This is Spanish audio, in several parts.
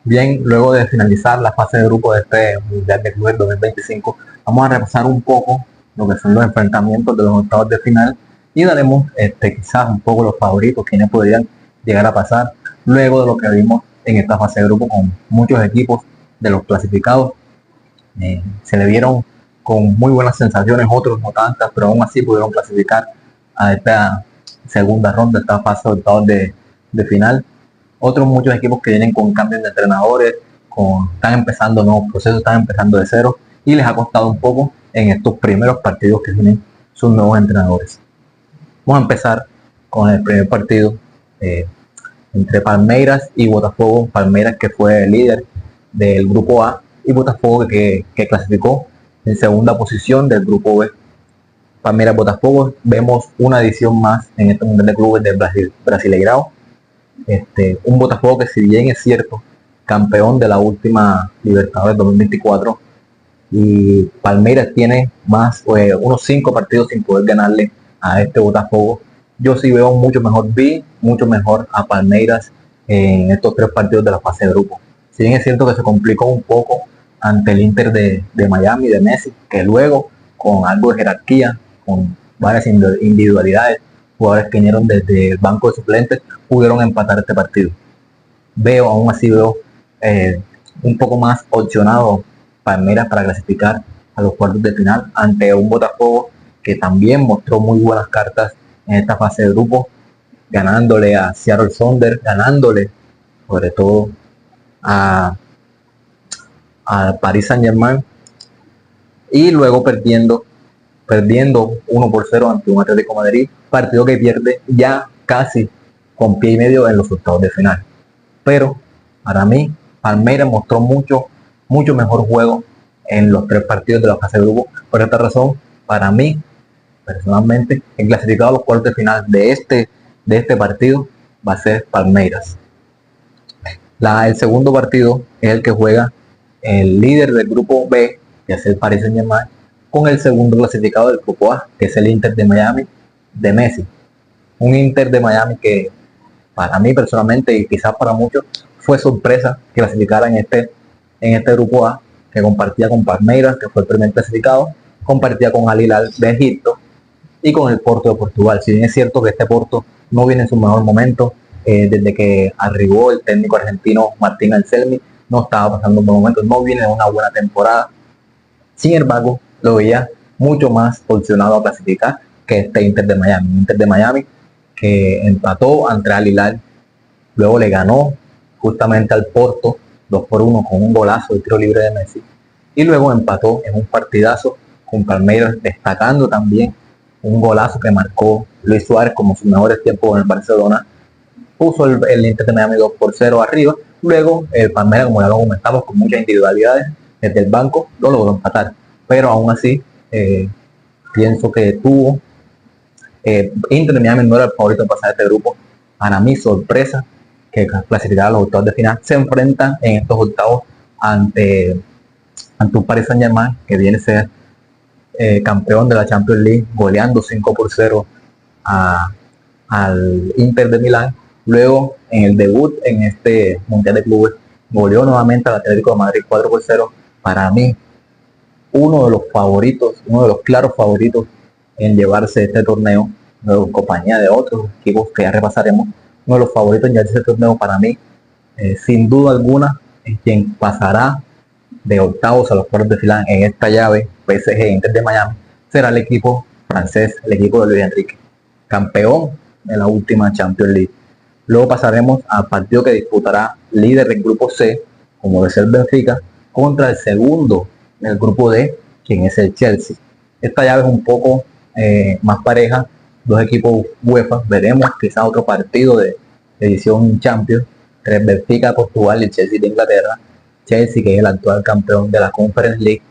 Bien, luego de finalizar la fase de grupo de este Mundial de Clubes 2025, vamos a repasar un poco lo que son los enfrentamientos de los octavos de final y daremos quizás un poco los favoritos, quienes podrían llegar a pasar luego de lo que vimos en esta fase de grupo con muchos equipos de los clasificados. Se le vieron con muy buenas sensaciones, otros no tantas, pero aún así pudieron clasificar a esta segunda ronda, esta fase de octavos de final. Otros muchos equipos que vienen con cambios de entrenadores, están empezando nuevos procesos, están empezando de cero y les ha costado un poco en estos primeros partidos que tienen sus nuevos entrenadores. Vamos a empezar con el primer partido entre Palmeiras y Botafogo. Palmeiras, que fue el líder del grupo A, y Botafogo, que clasificó en segunda posición del grupo B. Palmeiras Botafogo, vemos una edición más en este Mundial de Clubes de Brasileirao. Un Botafogo que, si bien es cierto, campeón de la última Libertadores 2024, y Palmeiras tiene más unos 5 partidos sin poder ganarle a este Botafogo. Yo sí veo mucho mejor a Palmeiras en estos 3 partidos de la fase de grupo. Si bien es cierto que se complicó un poco ante el Inter de Miami, de Messi, que luego, con algo de jerarquía, con varias individualidades, jugadores que vinieron desde el banco de suplentes, pudieron empatar este partido. Aún así veo un poco más opcionado Palmeiras para clasificar a los cuartos de final ante un Botafogo que también mostró muy buenas cartas en esta fase de grupo, ganándole a Seattle Sounders, ganándole sobre todo a Paris Saint-Germain, y luego perdiendo 1-0 ante un Atlético Madrid, partido que pierde ya casi con pie y medio en los octavos de final. Pero para mí, Palmeiras mostró mucho mejor juego en los 3 partidos de la fase de grupo. Por esta razón, para mí, personalmente, el clasificado a los cuartos de final de este partido va a ser Palmeiras. El segundo partido es el que juega el líder del grupo B, que es el Paris Saint-Germain, con el segundo clasificado del grupo A, que es el Inter de Miami de Messi. Un Inter de Miami que, para mí personalmente, y quizás para muchos, fue sorpresa que clasificara en este grupo A, que compartía con Palmeiras, que fue el primer clasificado, compartía con Al Hilal de Egipto y con el Porto de Portugal. Si bien es cierto que este Porto no viene en su mejor momento, desde que arribó el técnico argentino Martín Anselmi, no estaba pasando un buen momento, no viene de una buena temporada. Sin embargo, lo veía mucho más posicionado a clasificar que este Inter de Miami. Inter de Miami que empató ante Al Hilal, luego le ganó justamente al Porto 2-1 con un golazo de tiro libre de Messi, y luego empató en un partidazo con Palmeiras, destacando también un golazo que marcó Luis Suárez como sus mejores tiempos en el Barcelona. Puso el Inter de Miami 2-0 arriba. Luego el Palmeiras, como ya lo comentamos, con muchas individualidades desde el banco, lo logró empatar. Pero aún así, pienso que Inter de Miami no era el favorito en pasar este grupo. Para mí, sorpresa que clasificara a los octavos de final. Se enfrentan en estos octavos ante un Paris Saint-Germain que viene a ser campeón de la Champions League, goleando 5-0 al Inter de Milán. Luego, en el debut en este Mundial de Clubes, goleó nuevamente al Atlético de Madrid 4-0. Para mí, uno de los claros favoritos en llevarse este torneo, en compañía de otros equipos que ya repasaremos. Uno de los favoritos en llevarse este torneo, para mí, sin duda alguna, es quien pasará de octavos a los cuartos de final en esta llave, PSG Inter de Miami, será el equipo francés, el equipo de Luis Enrique, campeón en la última Champions League. Luego pasaremos al partido que disputará líder del grupo C, como debe ser el Benfica, contra el segundo del grupo D, quien es el Chelsea. Esta llave es un poco más pareja, 2 equipos UEFA. Veremos quizás otro partido de edición Champions entre el Benfica de Portugal y el Chelsea de Inglaterra. Chelsea, que es el actual campeón de la Conference League,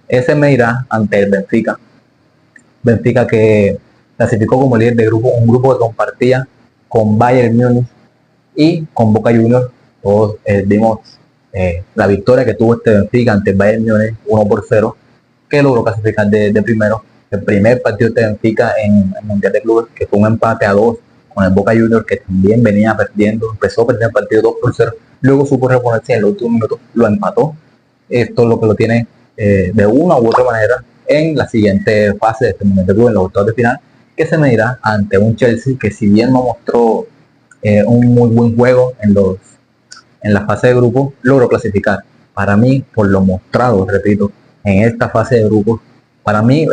ese me irá ante el Benfica. Benfica que clasificó como líder de grupo, un grupo que compartía con Bayern Múnich y con Boca Juniors. Todos vimos la victoria que tuvo este Benfica ante el Bayern Múnich 1-0, que logró clasificar de primero. El primer partido de Benfica en el Mundial de Clubes, que fue un empate a 2 con el Boca Juniors, que también venía perdiendo, empezó a perder el partido 2-0, luego supo reponerse en el último minuto, lo empató. Esto es lo que lo tiene de una u otra manera en la siguiente fase de este momento en los octavos de final, que se medirá ante un Chelsea que, si bien no mostró un muy buen juego en la fase de grupo, logró clasificar. Para mí, por lo mostrado, repito, en esta fase de grupos, para mí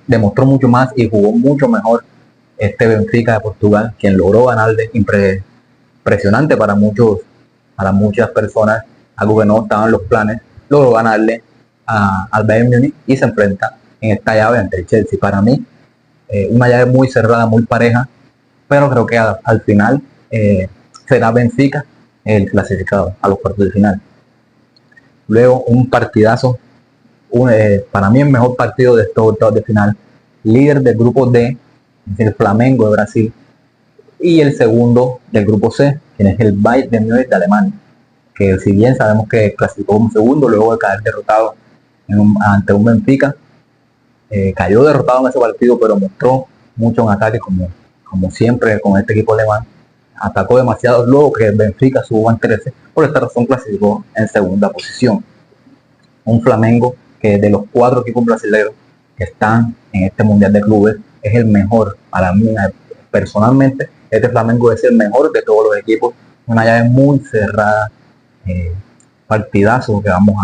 demostró mucho más y jugó mucho mejor este Benfica de Portugal, quien logró ganarle impresionante para muchas personas, algo que no estaba en los planes, logró ganarle al Bayern Múnich y se enfrenta en esta llave ante el Chelsea. Para mí, una llave muy cerrada, muy pareja, pero creo que al final será Benfica el clasificado a los cuartos de final. Luego un partidazo, para mí el mejor partido de estos octavos de final, líder del grupo D, el Flamengo de Brasil, y el segundo del grupo C, quien es el Bayern de Múnich de Alemania, que si bien sabemos que clasificó como segundo luego de caer derrotado ante un Benfica, cayó derrotado en ese partido, pero mostró mucho en ataque como siempre con este equipo alemán. Atacó demasiado, luego que Benfica subió en 13, por esta razón clasificó en segunda posición. Un Flamengo que de los 4 equipos brasileños que están en este Mundial de Clubes es el mejor. Para mí, personalmente, este Flamengo es el mejor de todos los equipos. Una llave muy cerrada, partidazo que vamos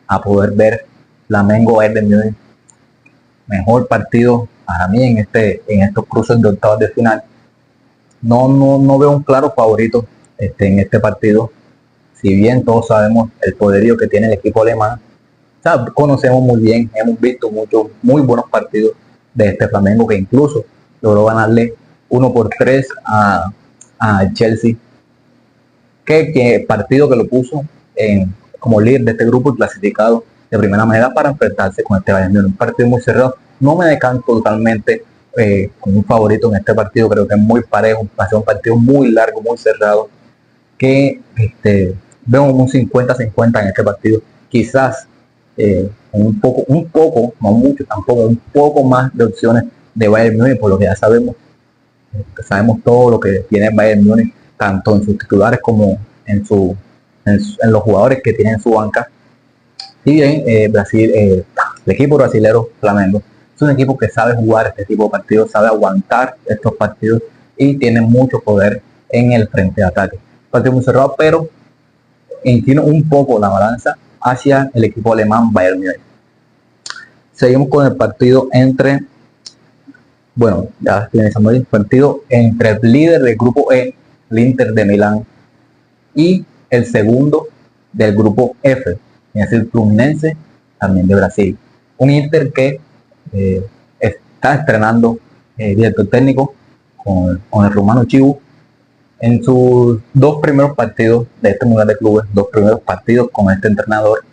a poder ver. Flamengo es de mejor partido para mí en estos cruces de octavos de final. No veo un claro favorito en este partido. Si bien todos sabemos el poderío que tiene el equipo alemán, o sea, conocemos muy bien, hemos visto muchos muy buenos partidos de este Flamengo, que incluso logró ganarle 1-3 a Chelsea, que partido que lo puso como líder de este grupo y clasificado de primera manera para enfrentarse con este Bayern Múnich. Un partido muy cerrado. No me decanto totalmente con un favorito en este partido, creo que es muy parejo, va a ser un partido muy largo, muy cerrado, que veo un 50-50 en este partido. Quizás un poco, no mucho tampoco, un poco más de opciones de Bayern Múnich, por lo que ya sabemos todo lo que tiene Bayern Múnich, tanto en sus titulares como en los jugadores que tienen en su banca. Y bien, el equipo brasilero Flamengo es un equipo que sabe jugar este tipo de partidos, sabe aguantar estos partidos y tiene mucho poder en el frente de ataque. Partido muy cerrado, pero inclino un poco la balanza hacia el equipo alemán Bayern Múnich. Seguimos con el partido ya finalizamos el partido entre el líder del grupo E, el Inter de Milán, y el segundo del grupo F, es el Fluminense, también de Brasil. Un Inter que está estrenando director técnico con el rumano Chivu. En sus 2 primeros partidos de este Mundial de Clubes, 2 primeros partidos con este entrenador,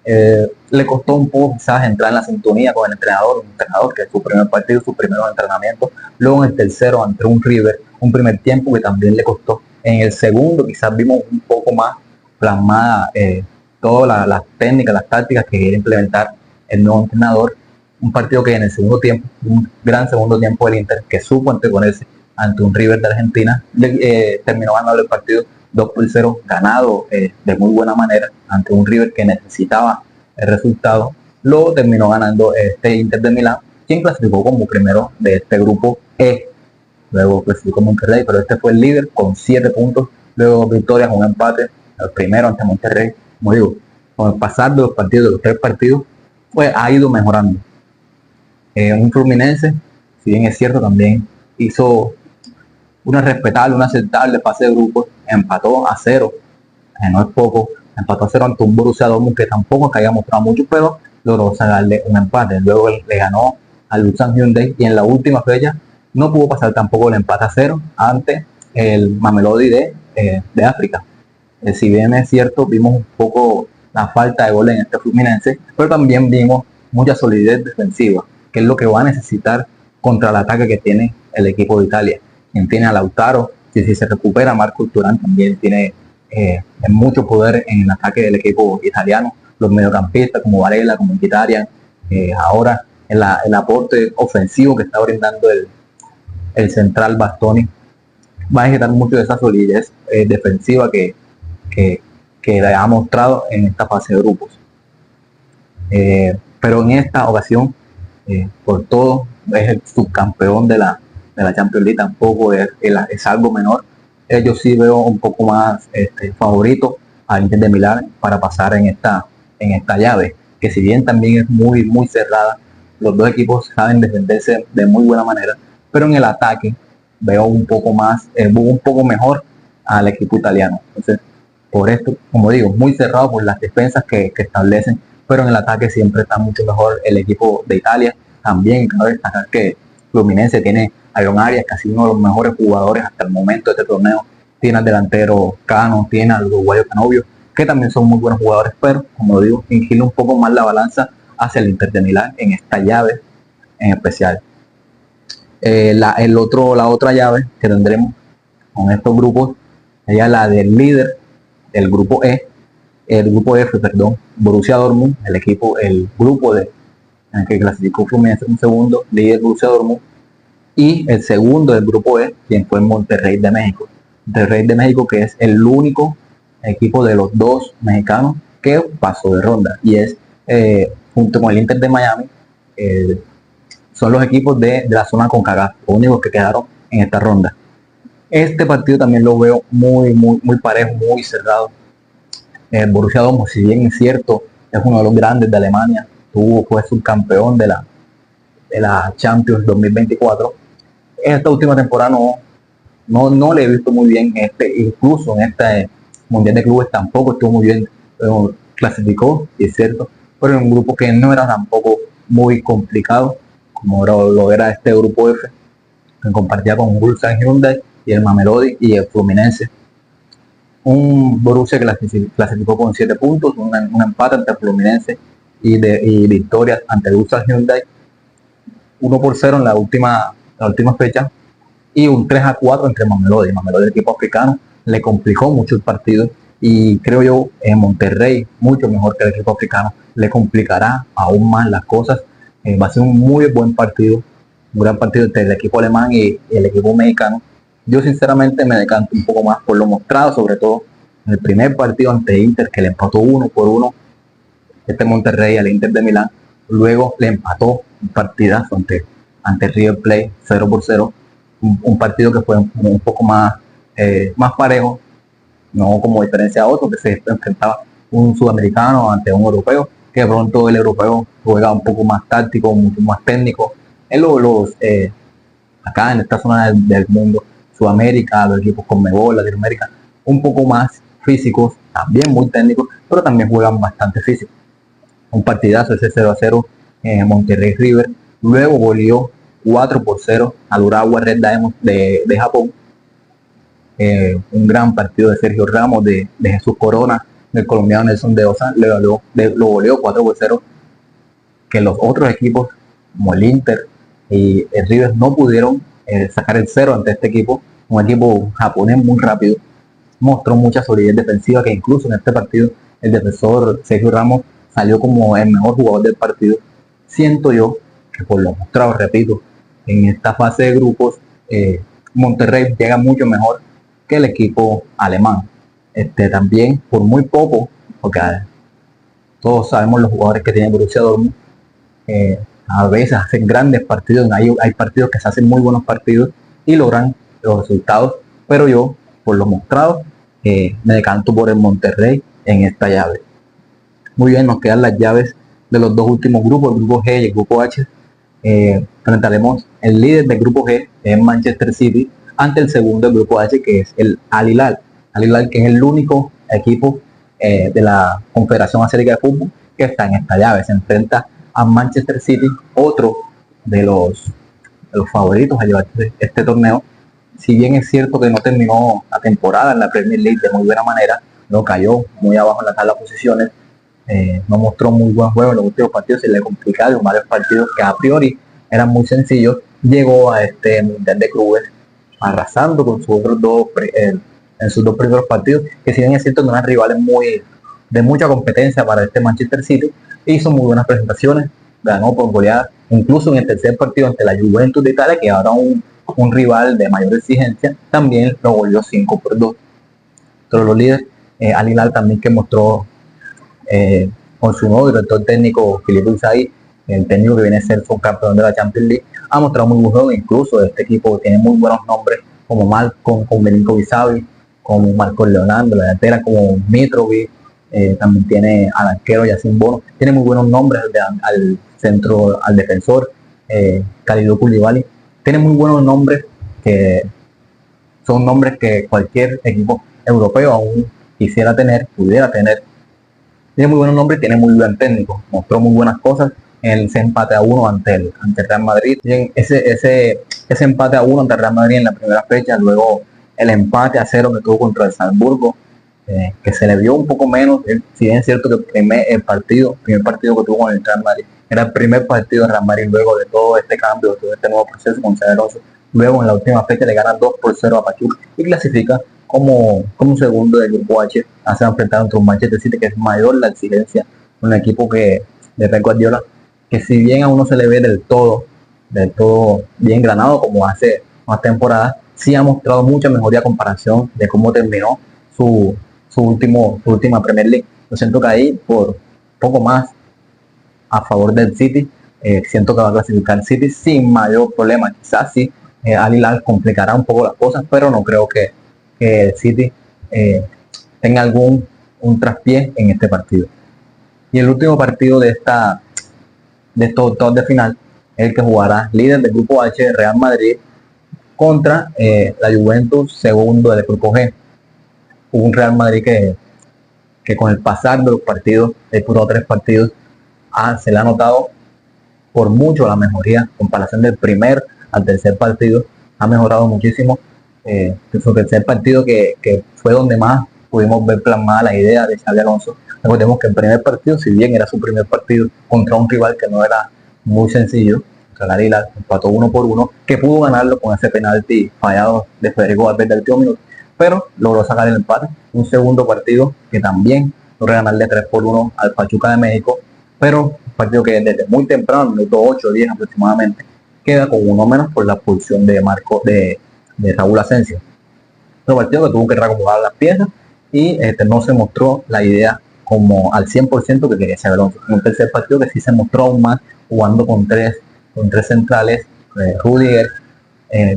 le costó un poco quizás entrar en la sintonía con el entrenador, que es su primer partido, su primer entrenamiento. Luego en el tercero ante un River, un primer tiempo que también le costó. En el segundo quizás vimos un poco más plasmada todas las técnicas, las tácticas que quiere implementar el nuevo entrenador. Un partido que en el segundo tiempo, un gran segundo tiempo del Inter, que supo anteponerse ante un River de Argentina, terminó ganando el partido 2-0, ganado de muy buena manera ante un River que necesitaba el resultado. Luego terminó ganando este Inter de Milán, quien clasificó como primero de este grupo E. Luego clasificó Monterrey, pero este fue el líder con 7 puntos. Luego victorias, un empate, el primero ante Monterrey. Como digo, con el pasar de los partidos, de los 3 partidos, pues ha ido mejorando. Un Fluminense, si bien es cierto, también hizo una respetable, una aceptable fase de grupos, empató a 0, no es poco, empató a 0 ante un Borussia Dortmund que tampoco es que haya mostrado mucho, pero logró sacarle un empate. Luego le ganó al Ulsan Hyundai y en la última fecha no pudo pasar tampoco el empate a 0 ante el Mamelodi de África. Si bien es cierto, vimos un poco la falta de gol en este Fluminense, pero también vimos mucha solidez defensiva, que es lo que va a necesitar contra el ataque que tiene el equipo de Italia. Quien tiene a Lautaro, si se recupera Marco Turán, también tiene mucho poder en el ataque del equipo italiano. Los mediocampistas como Varela, como Mkhitaryan, ahora el aporte ofensivo que está brindando el central Bastoni, va a necesitar mucho de esa solidez defensiva que que ha mostrado en esta fase de grupos. Pero en esta ocasión, por todo, es el subcampeón de la Champions League, tampoco es algo menor. Yo sí veo un poco más favorito al Inter de Milán para pasar en esta llave, que si bien también es muy, muy cerrada, los dos equipos saben defenderse de muy buena manera, pero en el ataque veo un poco mejor al equipo italiano. Entonces, por esto, como digo, muy cerrado por las defensas que establecen, pero en el ataque siempre está mucho mejor el equipo de Italia. También cabe destacar que Fluminense tiene a Ion Arias, casi uno de los mejores jugadores hasta el momento de este torneo. Tiene al delantero Cano, tiene al uruguayo Canovio, que también son muy buenos jugadores, pero como digo, inclina un poco más la balanza hacia el Inter de Milán en esta llave en especial. La otra llave que tendremos con estos grupos sería la del líder del grupo F, Borussia Dortmund, el grupo en el que clasificó Fluminense un segundo, líder Borussia Dortmund, y el segundo del grupo E, quien fue Monterrey de México. Monterrey de México, que es el único equipo de los dos mexicanos que pasó de ronda, y es junto con el Inter de Miami, son los equipos de la zona CONCACAF, los únicos que quedaron en esta ronda. Este partido también lo veo muy, muy, muy parejo, muy cerrado. Borussia Dortmund, si bien es cierto, es uno de los grandes de Alemania, fue subcampeón de la Champions 2024. Esta última temporada no le he visto muy bien, incluso en este Mundial de Clubes tampoco estuvo muy bien, clasificó, es cierto, pero en un grupo que no era tampoco muy complicado, como lo era este grupo F, que compartía con Ulsan Hyundai y el Mamelodi y el Fluminense. Un Borussia que clasificó con 7 puntos, un empate ante el Fluminense y victorias ante el Ulsan Hyundai, 1-0 en la última fecha, y un 3-4 entre Mamelodi. Mamelodi, el equipo africano, le complicó mucho el partido, y creo yo en Monterrey, mucho mejor que el equipo africano, le complicará aún más las cosas. Va a ser un muy buen partido, un gran partido entre el equipo alemán y el equipo mexicano. Yo sinceramente me decanto un poco más por lo mostrado, sobre todo en el primer partido ante Inter, que le empató 1-1 Monterrey al Inter de Milán. Luego le empató un partidazo ante River Plate 0-0, un partido que fue un poco más parejo, no como diferencia a otro, que se enfrentaba un sudamericano ante un europeo, que de pronto el europeo juega un poco más táctico, mucho más técnico. Acá en esta zona del mundo, Sudamérica, los equipos Conmebol, Latinoamérica, un poco más físicos, también muy técnicos, pero también juegan bastante físico. Un partidazo ese 0-0 Monterrey River. Luego volvió 4-0 al Urawa Red Diamonds de Japón. Un gran partido de Sergio Ramos, de Jesús Corona, del colombiano Nelson de Osa, lo goleó 4-0, que los otros equipos como el Inter y el River no pudieron sacar el 0 ante este equipo, un equipo japonés muy rápido. Mostró mucha solidez defensiva, que incluso en este partido el defensor Sergio Ramos salió como el mejor jugador del partido. Siento yo que por lo mostrado, repito, en esta fase de grupos, Monterrey llega mucho mejor que el equipo alemán. También por muy poco, porque todos sabemos los jugadores que tiene Borussia Dortmund, a veces hacen grandes partidos, hay partidos que se hacen muy buenos partidos y logran los resultados, pero yo, por lo mostrado, me decanto por el Monterrey en esta llave. Muy bien, nos quedan las llaves de los dos últimos grupos, el grupo G y el grupo H. Enfrentaremos el líder del grupo G, es Manchester City, ante el segundo del grupo H, que es el Al Hilal. Al Hilal, que es el único equipo de la Confederación Asiática de Fútbol que está en esta llave. Se enfrenta a Manchester City, otro de los favoritos a llevarse este torneo. Si bien es cierto que no terminó la temporada en la Premier League de muy buena manera, no cayó muy abajo en la tabla de posiciones, no mostró muy buen juego en los últimos partidos, se le complicaron varios partidos que a priori eran muy sencillos. Llegó a este Mundial de Clubes arrasando con sus otros en sus dos primeros partidos, que si bien es cierto no eran rivales de mucha competencia para este Manchester City, hizo muy buenas presentaciones, ganó por goleada, incluso en el tercer partido ante la Juventus de Italia, que ahora un rival de mayor exigencia, también lo goleó 5-2. Pero los líderes Al Hilal también que mostró con su nuevo director técnico Filipe Inzaghi, el técnico que viene a ser subcampeón de la Champions League, ha mostrado muy buen juego. Incluso este equipo tiene muy buenos nombres como Malcolm, con Milinkovic-Savic, como Marcos Leonardo, la delantera como Mitrovic, también tiene al arquero Yacine Bono, tiene muy buenos nombres al centro, al defensor Kalidou Koulibaly, tiene muy buenos nombres que son nombres que cualquier equipo europeo aún quisiera tener, pudiera tener. Tiene muy buenos nombres, tiene muy buen técnico, mostró muy buenas cosas en ese empate a 1 ante el Real Madrid. Y ese empate a 1 ante el Real Madrid en la primera fecha, luego el empate a 0 que tuvo contra el Salzburgo, que se le vio un poco menos, si bien es cierto que el primer partido que tuvo con el Real Madrid era el primer partido de Real Madrid luego de todo este cambio, de todo este nuevo proceso con Xabi Alonso. Luego en la última fecha le ganan 2-0 a Pachuca y clasifica como segundo del grupo H, hace enfrentar contra un Manchester City que es mayor la exigencia, un equipo que de Pep Guardiola, que si bien a uno se le ve del todo bien granado como hace más temporadas, sí ha mostrado mucha mejoría a comparación de cómo terminó su última Premier League. Yo siento que ahí por poco más a favor del City, siento que va a clasificar el City sin mayor problema. Quizás sí, Al Hilal complicará un poco las cosas, pero no creo que el City tenga un traspié en este partido. Y el último partido de estos octavos de final es el que jugará líder del grupo H, Real Madrid, contra la Juventus, segundo del grupo G. Un Real Madrid que con el pasar de los partidos, disputado 3 partidos, se le ha notado por mucho la mejoría en comparación del primer al tercer partido. Ha mejorado muchísimo. Su tercer partido que fue donde más pudimos ver plasmada la idea de Xabi Alonso. Recordemos que el primer partido, si bien era su primer partido contra un rival que no era muy sencillo, contra el Hilal, empató 1-1, que pudo ganarlo con ese penalti fallado de Federico Valverde al último minuto, pero logró sacar el empate. Un segundo partido que también logró ganarle 3-1 al Pachuca de México, pero un partido que desde muy temprano, minuto 8-10 aproximadamente, queda con uno menos por la expulsión de Raúl Asensio. Otro partido que tuvo que reacomodar las piezas y no se mostró la idea como al 100% que quería Xabi Alonso. Un tercer partido que sí se mostró aún más, jugando con tres centrales, Rudiger,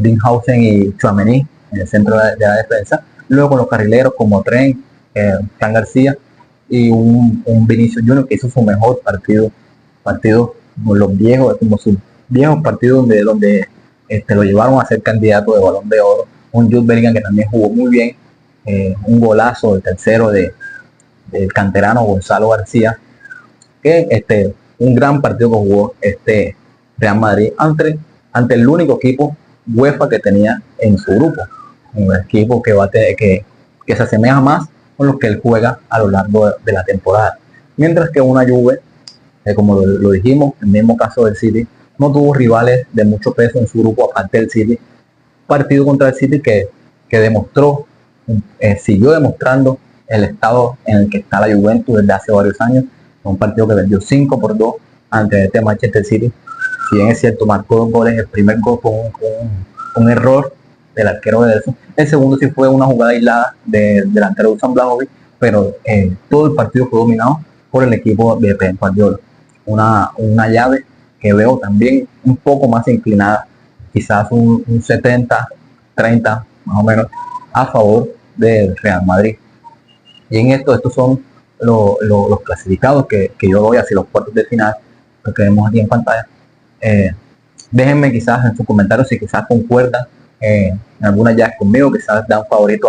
Dinghausen y Tchouaméni en el centro de la defensa. Luego con los carrileros como Trent, Fran García y un Vinicius Junior que hizo su mejor partido como los viejos, como sus viejos partidos donde lo llevaron a ser candidato de Balón de Oro. Un Jude Bellingham que también jugó muy bien, un golazo, el tercero del canterano Gonzalo García, que un gran partido que jugó este Real Madrid ante el único equipo UEFA que tenía en su grupo, un equipo que se asemeja más con los que él juega a lo largo de la temporada, mientras que una Juve, como lo dijimos, en el mismo caso del City, no tuvo rivales de mucho peso en su grupo aparte del City. Partido contra el City que demostró, siguió demostrando el estado en el que está la Juventus desde hace varios años. Un partido que vendió 5-2 ante este Manchester City. Si bien es cierto, marcó 2 goles, el primer gol con un error del arquero de Ederson. El segundo sí fue una jugada aislada del delantero Dusan Vlahovic, pero todo el partido fue dominado por el equipo de Pep Guardiola. Una llave que veo también un poco más inclinada, quizás un 70-30 más o menos a favor del Real Madrid. Y en estos son los clasificados que yo doy hacia los cuartos de final, lo que vemos aquí en pantalla. Déjenme quizás en sus comentarios si quizás concuerdan en algunas llaves conmigo, quizás dan favorito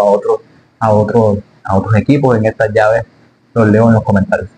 a otros equipos en estas llaves. Los leo en los comentarios.